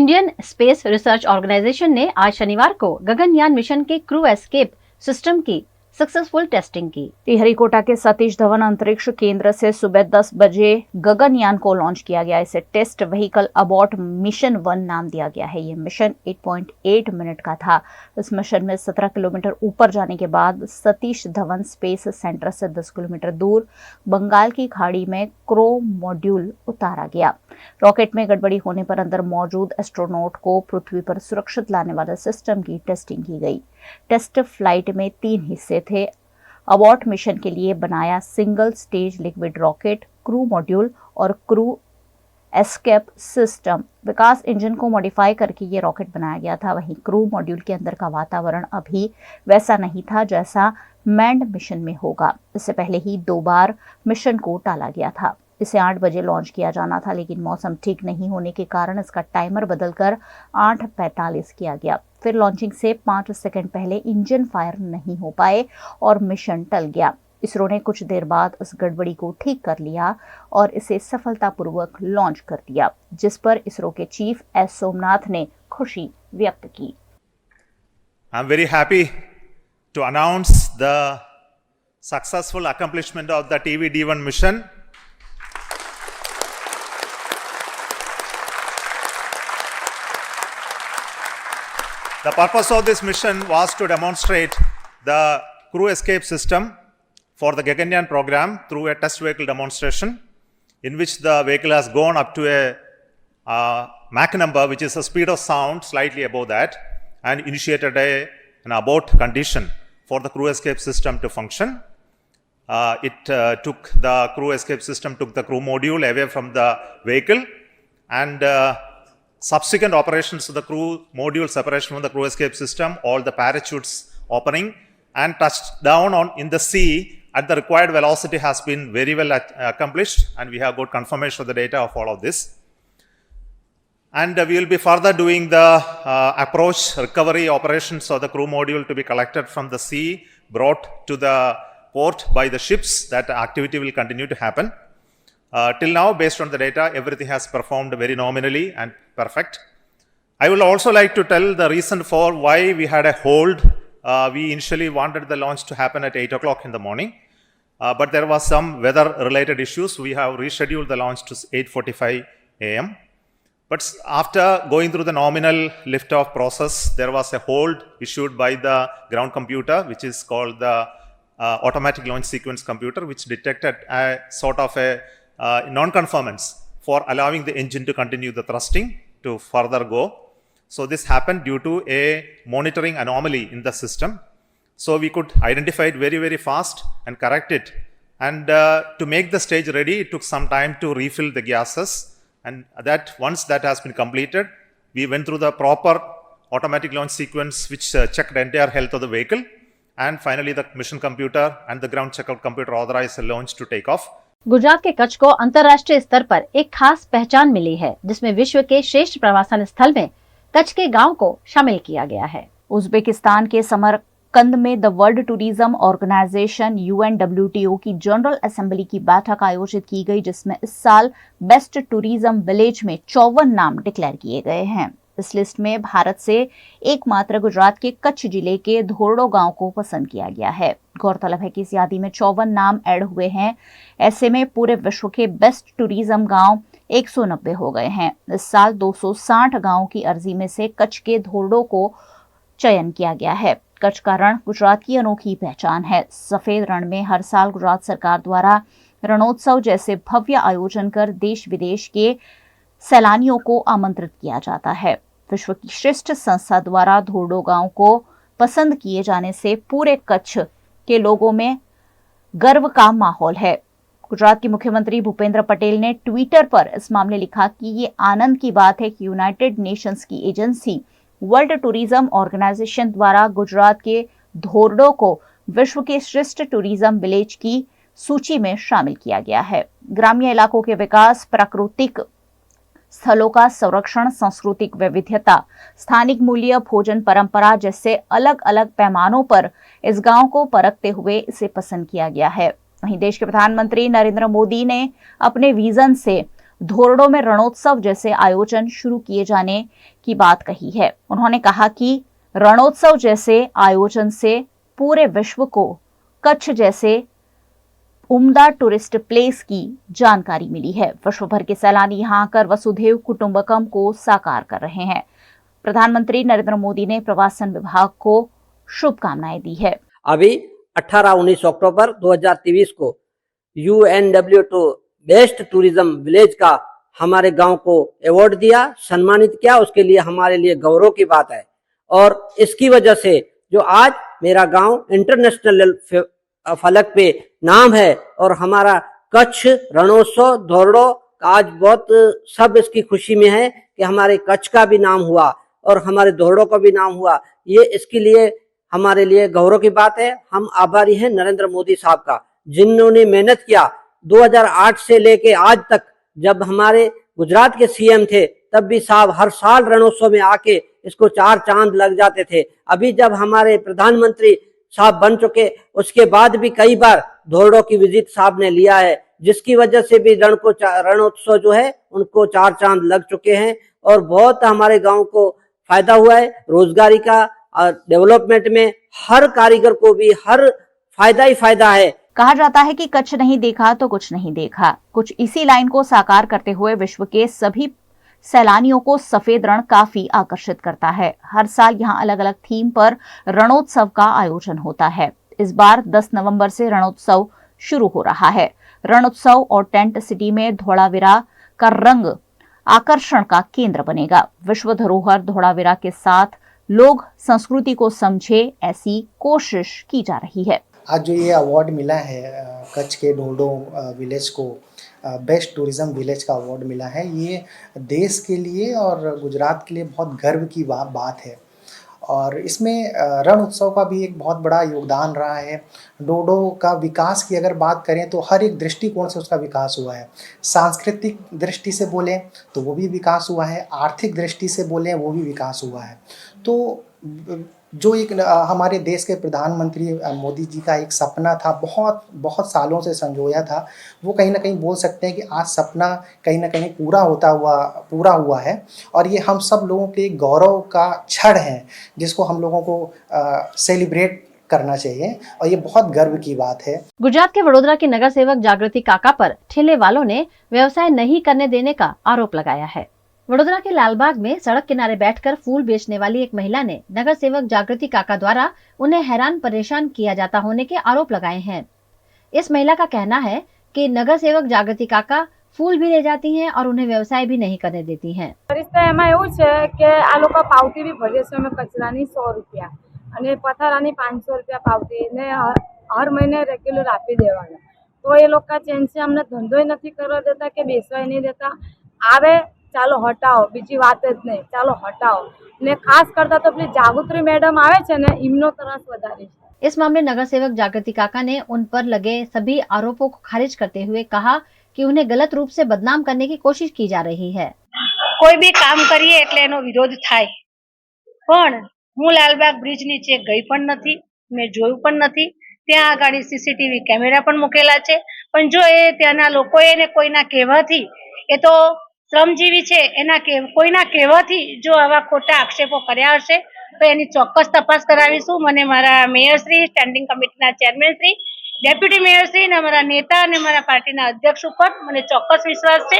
Indian space research organisation ने आज शनिवार को गगनयान मिशन के क्रू एस्केप सिस्टम की सक्सेसफुल टेस्टिंग की। श्रीहरिकोटा के सतीश धवन अंतरिक्ष केंद्र से सुबह 10 बजे गगनयान को लॉन्च किया गया। इसे टेस्ट व्हीकल अबॉट मिशन 1 नाम दिया गया है। यह मिशन 8.8 मिनट का था। इस मिशन में 17 किलोमीटर ऊपर जाने के बाद सतीश धवन स्पेस सेंटर से 10 किलोमीटर दूर बंगाल की खाड़ी में क्रो मॉड्यूल उतारा गया। रॉकेट में गड़बड़ी होने पर अंदर मौजूद एस्ट्रोनॉट को पृथ्वी पर सुरक्षित लाने वाले सिस्टम की टेस्टिंग की गई। टेस्ट फ्लाइट में 3 हिस्से थे। अबॉट मिशन के लिए बनाया single stage liquid rocket, crew module और क्रू एस्केप सिस्टम। विकास इंजन को मॉडिफाई करके ये रॉकेट बनाया गया था। वहीं क्रू मॉड्यूल के अंदर का वातावरण अभी वैसा नहीं था जैसा मैंड मिशन में होगा। इससे पहले ही 2 बार मिशन को टाला गया था। इसे 8 बजे लॉन्च किया जाना था, लेकिन मौसम ठीक नहीं होने के कारण इसका टाइमर बदलकर 8:45 किया गया। फिर लॉन्चिंग से 5 सेकंड पहले इंजन फायर नहीं हो पाए और मिशन टल गया। इसरो ने कुछ देर बाद उस गड़बड़ी को ठीक कर लिया और इसे सफलतापूर्वक लॉन्च कर दिया, जिस पर इसरो के चीफ एस सोमनाथ ने खुशी व्यक्त की। I am very happy to announce the successful accomplishment of the TVD-1 mission. The purpose of this mission was to demonstrate the crew escape system for the Gaganyaan program through a test vehicle demonstration, in which the vehicle has gone up to a Mach number, which is the speed of sound, slightly above that, and initiated an abort condition for the crew escape system to function. The crew escape system took the crew module away from the vehicle, and subsequent operations of the crew module separation from the crew escape system, all the parachutes opening and touched down in the sea at the required velocity has been very well accomplished, and we have got confirmation of the data of all of this. And we will be further doing the approach recovery operations of the crew module to be collected from the sea, brought to the port by the ships. That activity will continue to happen. Till now, based on the data, everything has performed very nominally and perfect. I will also like to tell the reason for why we had a hold. We initially wanted the launch to happen at 8 o'clock in the morning, but there was some weather-related issues. We have rescheduled the launch to 8:45 a.m. But after going through the nominal liftoff process, there was a hold issued by the ground computer, which is called the automatic launch sequence computer, which detected a sort of a non-conformance for allowing the engine to continue the thrusting to further go. So this happened due to a monitoring anomaly in the system. So we could identify it very, very fast and correct it. And to make the stage ready, it took some time to refill the gases. And that once that has been completed, we went through the proper automatic launch sequence, which checked the entire health of the vehicle. And finally, the mission computer and the ground checkout computer authorized the launch to take off. Gujarat के कच्छ को अंतर्राष्ट्रीय स्तर पर एक खास पहचान मिली है, जिसमें विश्व के श्रेष्ठ प्रवासन स्थल में कच्छ के गांव को शामिल किया गया है। उज्बेकिस्तान के समरकंद में the World Tourism Organization UNWTO की जनरल असेंबली की बैठक आयोजित की गई, जिसमें इस साल बेस्ट टूरिज्म विलेज में 54 नाम डिक्लेयर किए गए हैं। इस लिस्ट में भारत से एकमात्र गुजरात के कच्छ जिले के धोरडो गांव को पसंद किया गया है। गौरतलब है कि इस यादी में 54 नाम ऐड हुए हैं। ऐसे में पूरे विश्व के बेस्ट टूरिज्म गांव 190 हो गए हैं। इस साल 260 गांवों की अर्जी में से कच्छ के धोरडो को चयन किया गया है। कच्छ का रण गुजरात की अनोखी पहचान है। सफेद रण में हर साल गुजरात सरकार द्वारा रणोत्सव जैसे भव्य आयोजन कर देश विदेश के सैलानियों को आमंत्रित किया जाता है। विश्व की श्रेष्ठ संस्था द्वारा धोरडो गांव को पसंद किए जाने से पूरे कच्छ के लोगों में गर्व का माहौल है। गुजरात के मुख्यमंत्री भूपेंद्र पटेल ने ट्विटर पर इस मामले लिखा कि ये आनंद की बात है कि यूनाइटेड नेशंस की एजेंसी वर्ल्ड टूरिज्म ऑर्गेनाइजेशन द्वारा गुजरात के धोरडो को विश्व के श्रेष्ठ टूरिज्म विलेज की सूची में शामिल किया गया है। ग्रामीण इलाकों के विकास, प्राकृतिक स्थलों का संरक्षण, सांस्कृतिक विविधता, स्थानिक मूल्य, भोजन परंपरा जैसे अलग अलग पैमानों पर इस गांव को परखते हुए इसे पसंद किया गया है। वहीं देश के प्रधानमंत्री नरेंद्र मोदी ने अपने विजन से धोरडो में रणोत्सव जैसे आयोजन शुरू किए जाने की बात कही है। उन्होंने कहा कि रणोत्सव जैसे आयोजन से पूरे विश्व को कच्छ जैसे उम्दा टूरिस्ट प्लेस की जानकारी मिली है। विश्व भर के सैलानी यहाँ आकर वसुधैव कुटुंबकम को साकार कर रहे हैं। प्रधानमंत्री नरेंद्र मोदी ने प्रवासन विभाग को शुभकामनाएं दी है। अभी 18-19 अक्टूबर 2023 को UNW2 बेस्ट टूरिज्म विलेज का हमारे गांव को अवार्ड दिया, सम्मानित किया। उसके लिए हमारे लिए गौरव की बात है और इसकी वजह से जो आज मेरा गांव इंटरनेशनल फलक पे नाम है और हमारा कच्छ रणोत्सव धोरडो आज बहुत सब इसकी खुशी में है कि हमारे कच्छ का भी नाम हुआ और हमारे धोरडो का भी नाम हुआ। ये इसके लिए हमारे लिए गौरव की बात है। हम आभारी हैं नरेंद्र मोदी साहब का, जिन्होंने मेहनत किया 2008 से लेके आज तक। जब हमारे गुजरात के सीएम थे तब भी साहब हर साल रणोत्सव में आके इसको 4 चांद लग जाते थे। अभी जब हमारे प्रधानमंत्री साहब बन चुके उसके बाद भी कई बार धोरडो की विजिट साहब ने लिया है, जिसकी वजह से भी रणोत्सव जो है उनको 4 चांद लग चुके हैं और बहुत हमारे गांव को फायदा हुआ है। रोजगारी का डेवलपमेंट में हर कारीगर को भी हर फायदा ही फायदा है। कहा जाता है कि कच्छ नहीं देखा तो कुछ नहीं देखा। कुछ इसी लाइन को साकार करते हुए विश्व के सभी सैलानियों को सफेद रण काफी आकर्षित करता है। हर साल यहाँ अलग अलग थीम पर रणोत्सव का आयोजन होता है। इस बार 10 नवंबर से रणोत्सव शुरू हो रहा है। रणोत्सव और टेंट सिटी में धोलावीरा का रंग आकर्षण का केंद्र बनेगा। विश्व धरोहर धोलावीरा के साथ लोग संस्कृति को समझे, ऐसी कोशिश की जा रही है। आज जो ये अवार्ड मिला है कच्छ के धोरडो विलेज को बेस्ट टूरिज्म विलेज का अवार्ड मिला है, ये देश के लिए और गुजरात के लिए बहुत गर्व की बात है। और इसमें रण उत्सव का भी एक बहुत बड़ा योगदान रहा है। डोडो का विकास की अगर बात करें तो हर एक दृष्टिकोण से उसका विकास हुआ है। सांस्कृतिक दृष्टि से बोलें तो वो भी विकास हुआ है, आर्थिक दृष्टि से बोलें वो भी विकास हुआ है। तो जो एक हमारे देश के प्रधानमंत्री मोदी जी का एक सपना था, बहुत सालों से संजोया था, वो कहीं ना कहीं बोल सकते हैं कि आज सपना कहीं ना कहीं पूरा हुआ है। और ये हम सब लोगों के गौरव का क्षण है जिसको हम लोगों को सेलिब्रेट करना चाहिए और ये बहुत गर्व की बात है। गुजरात के वडोदरा के नगर सेवक जागृति काका पर ठेले वालों ने व्यवसाय नहीं करने देने का आरोप लगाया है। वडोदरा के लालबाग में सड़क किनारे बैठकर फूल बेचने वाली एक महिला ने नगर सेवक जागृति काका द्वारा उन्हें हैरान परेशान किया जाता होने के आरोप लगाए हैं। इस महिला का कहना है कि नगर सेवक जागृति काका फूल भी ले जाती हैं और उन्हें व्यवसाय भी नहीं करने देती हैं। परिस्थिति एमां एवुं छे के आ लोको पावती भी भरे छे, अमे कचरानी 100 रुपया અને પથારાની 500 रुपया पावती ने हर महीने रेग्युलर आपी देवाना। तो ये लोग का चेन से अમને धंधोय નથી કરવા देता કે બેસવાય नहीं देता। आवे ચાલો હટાવો, બીજી વાત જ નહીં, ચાલો હટાવો। ને ખાસ કરતા તો પેલી જાગૃતિ મેડમ આવે છે ને એમનો ત્રાસ વધારે છે। इस मामले नगर सेवक जागृति काका ने उन पर लगे सभी आरोपों को खारिज करते हुए कहा कि उन्हें गलत रूप से बदनाम करने की कोशिश की जा रही है। कोई भी काम करिए એટલે એનો વિરોધ થાય, પણ હું લાલબાગ બ્રિજ નીચે ગઈ પણ નથી, મેં જોયું પણ નથી। ત્યાં આગળ સીસીટીવી કેમેરા પણ મૂકેલા છે, પણ જો એ ત્યાંના લોકોએ ને કોઈના કહેવાથી, એ તો શ્રમજીવી છે, એના કોઈના કહેવાથી જો આવા ખોટા આક્ષેપો કર્યા હશે તો એની ચોક્કસ તપાસ કરાવીશું। મને મારા મેયરશ્રી, સ્ટેન્ડિંગ કમિટીના ચેરમેનશ્રી, ડેપ્યુટી મેયરશ્રી ને અમારા નેતા અને મારા પાર્ટીના અધ્યક્ષ ઉપર મને ચોક્કસ વિશ્વાસ છે।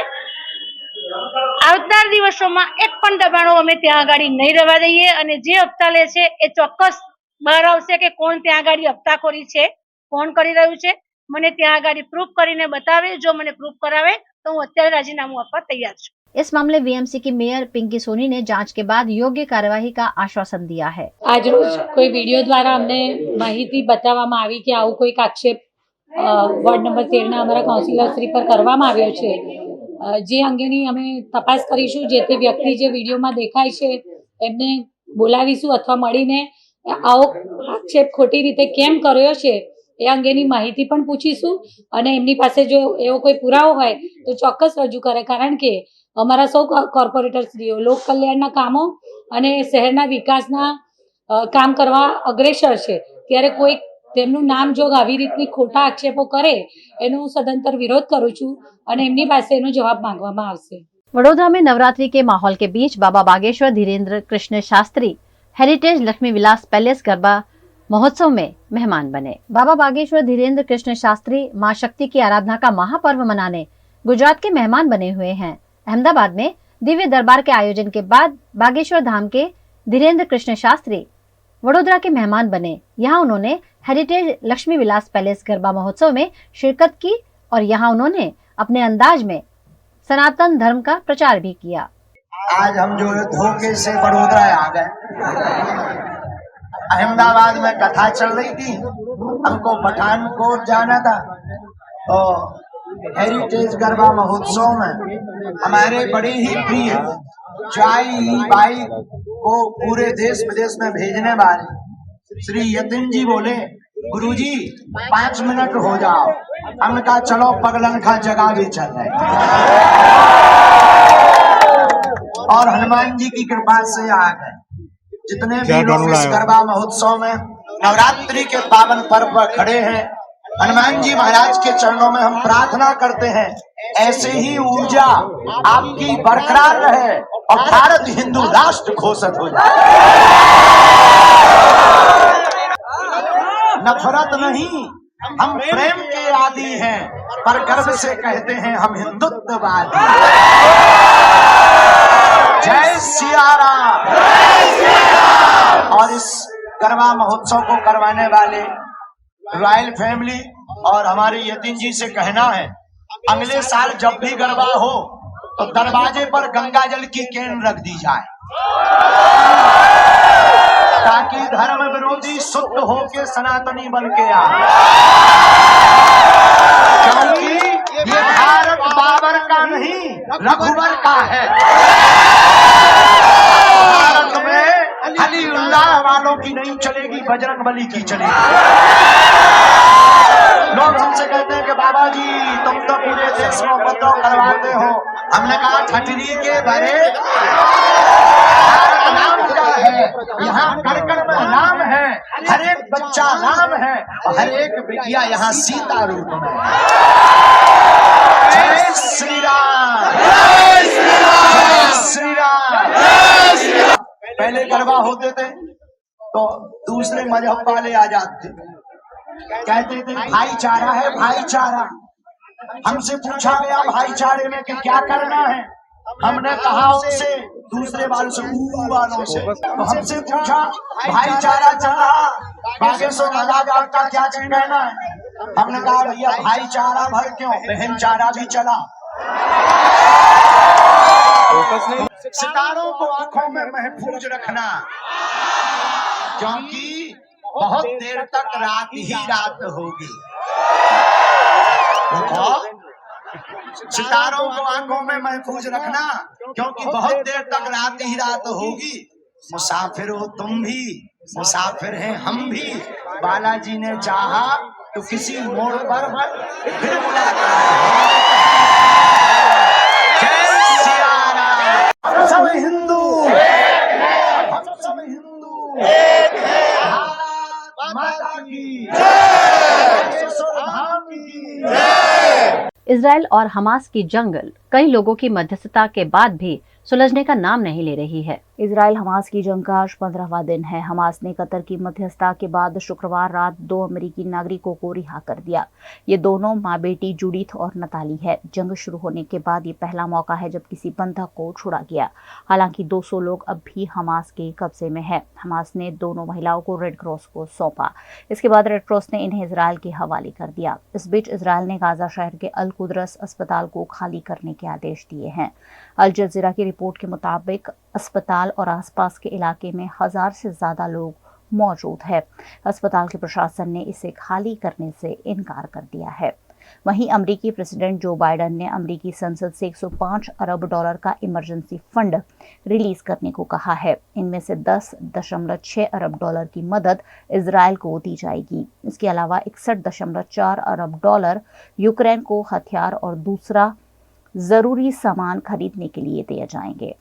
આવનાર દિવસોમાં એક પણ દબાણો અમે ત્યાં આગાડી નહીં રહેવા દઈએ અને જે હપ્તા લે છે એ ચોક્કસ બહાર આવશે કે કોણ ત્યાં આગાડી હપ્તાખોરી છે, કોણ કરી રહ્યું છે। મને ત્યાં આગાડી પ્રૂફ કરીને બતાવે, જો મને પ્રૂફ કરાવે तो હું અત્યારે રાજીનામું આપવા તૈયાર છું। इस मामले वीएमसी की मेयर पिंकी सोनी ने जांच के बाद योग्य कार्यवाही का आश्वासन दिया है। आज रोज कोई वीडियो द्वारा हमने माहिती बतावવામાં આવી કે આવું કોઈક આક્ષેપ વોર્ડ નંબર 13 ના અમારા કાઉન્સિલર શ્રી પર કરવામાં આવ્યો છે। જે અંગેની અમે તપાસ કરીશું। જે તે વ્યક્તિ જે વિડીયોમાં દેખાય છે એમને બોલાવીશું અથવા મળીને આવો આક્ષેપ ખોટી રીતે કેમ કર્યો છે એ અંગેની માહિતી પણ પૂછીશું અને એમની પાસે જો એવો કોઈ પુરાવો હોય તો ચોક્કસ રજૂ કરે। કારણ કે અમારા સૌ કોર્પોરેટરશ્રીઓ લોક કલ્યાણના કામો અને શહેરના વિકાસના કામ કરવા અગ્રેસર છે, ત્યારે કોઈ તેમનું નામ જોગ આવી રીતની ખોટા આક્ષેપો કરે એનો હું સદંતર વિરોધ કરું છું અને એમની પાસે એનો જવાબ માંગવામાં આવશે। वडोदरा में नवरात्रि के माहौल के बीच बाबा बागेश्वर धीरेन्द्र कृष्ण शास्त्री हेरिटेज लक्ष्मी विलास पैलेस गरबा महोत्सव में मेहमान बने। बाबा बागेश्वर धीरेन्द्र कृष्ण शास्त्री मां शक्ति की आराधना का महापर्व मनाने गुजरात के मेहमान बने हुए हैं। अहमदाबाद में दिव्य दरबार के आयोजन के बाद बागेश्वर धाम के धीरेन्द्र कृष्ण शास्त्री वडोदरा के मेहमान बने। यहाँ उन्होंने हेरिटेज लक्ष्मी विलास पैलेस गरबा महोत्सव में शिरकत की और यहाँ उन्होंने अपने अंदाज में सनातन धर्म का प्रचार भी किया। आज हम जो है धोखे से वडोदरा आ गए। अहमदाबाद में कथा चल रही थी, हमको पठानकोट जाना था और हेरिटेज गरबा महोत्सव में हमारे बड़े ही प्रिय चाई बाई को पूरे देश विदेश में भेजने वाले श्री यतिन जी बोले, गुरुजी 5 मिनट हो जाओ। हमने कहा चलो पगलन का जगह भी चल रहे और हनुमान जी की कृपा से आ गए। जितने भी लोग इस गरबा महोत्सव में नवरात्रि के पावन पर्व पर खड़े हैं, हनुमान जी महाराज के चरणों में हम प्रार्थना करते हैं ऐसे ही ऊर्जा आपकी बरकरार रहे और भारत हिंदू राष्ट्र घोषित हो जाए। नफरत नहीं, हम प्रेम के आदी हैं, पर गर्व से कहते हैं हम हिंदुत्ववादी। जय सिया राम। और इस गरबा महोत्सव को करवाने वाले रॉयल फैमिली और हमारे यतिन जी से कहना है, अगले साल जब भी गरबा हो तो दरवाजे पर गंगा जल की कैन रख दी जाए ताकि धर्म विरोधी शुद्ध होके सनातनी बन के आए। क्योंकि ये भारत बाबर का नहीं रघुवर का है। भारत में अलीउल्लाह वालों की नहीं चलेगी, बजरंग बली की चलेगी। लोग हमसे कहते हैं कि बाबा जी तुम तो पूरे देश में उपद्रव करवाते हो। हमने कहा ठटरी के भरे भारत नाम का है, यहाँ कड़कड़ में राम है, हर एक बच्चा राम है और हर एक बिटिया यहाँ सीता रूप में। जय श्री राम, जय श्री राम, जय श्री राम। पहले गरबा होते थे तो दूसरे मजहब वाले आ जाते, कहते थे भाईचारा है भाईचारा। हमसे पूछा गया भाईचारे में कि क्या करना है, हमने कहा उनसे दूसरे वालों से तो हमसे पूछा भाईचारा चल रहा, बागेश्वर महाराज आपका क्या कहना है। हमने कहा भैया भाईचारा भर क्यों, बहन चारा भी चला। सितारों को आंखों में महफूज रखना, क्योंकि बहुत देर तक रात ही रात होगी। सितारों को आंखों में महफूज रखना, क्योंकि बहुत देर तक रात ही रात होगी। मुसाफिर हो तुम भी, मुसाफिर हैं हम भी। बालाजी ने चाहा तो किसी मोड़ पर फिर मुलाकात। जय सिया राम। हम सब हिंदू, हम सब हिंदू। माता की जय, धाम की जय। इजराइल और हमास की जंग कई लोगों की मध्यस्थता के बाद भी सुलझने का नाम नहीं ले रही है। इजराइल हमास की जंग का आज 15वां दिन है। हमास ने कतर की मध्यस्थता के बाद शुक्रवार रात 2 अमेरिकी नागरिकों को रिहा कर दिया। ये दोनों माँ बेटी जूडिथ और नताली है। जंग शुरू होने के बाद ये पहला मौका है जब किसी बंधक को छुड़ा गया। हालांकि 200 लोग अब भी हमास के कब्जे में है। हमास ने दोनों महिलाओं को रेड क्रॉस को सौंपा। इसके बाद रेड क्रॉस ने इन्हें इजराइल के हवाले कर दिया। इस बीच इजराइल ने गाजा शहर के अल कुद्रस अस्पताल को खाली करने के आदेश दिए हैं। अल जजीरा की रिपोर्ट के मुताबिक अस्पताल और आसपास के इलाके में 1000 से ज्यादा लोग मौजूद है। अस्पताल के प्रशासन ने इसे खाली करने से इनकार कर दिया है। वहीं अमेरिकी प्रेसिडेंट जो बाइडेन ने अमेरिकी संसद से 105 अरब डॉलर का इमरजेंसी फंड रिलीज करने को कहा है। इनमें से 10.6 अरब डॉलर की मदद इजराइल को दी जाएगी। इसके अलावा 61.4 अरब डॉलर यूक्रेन को हथियार और दूसरा जरूरी सामान खरीदने के लिए दिए जाएंगे।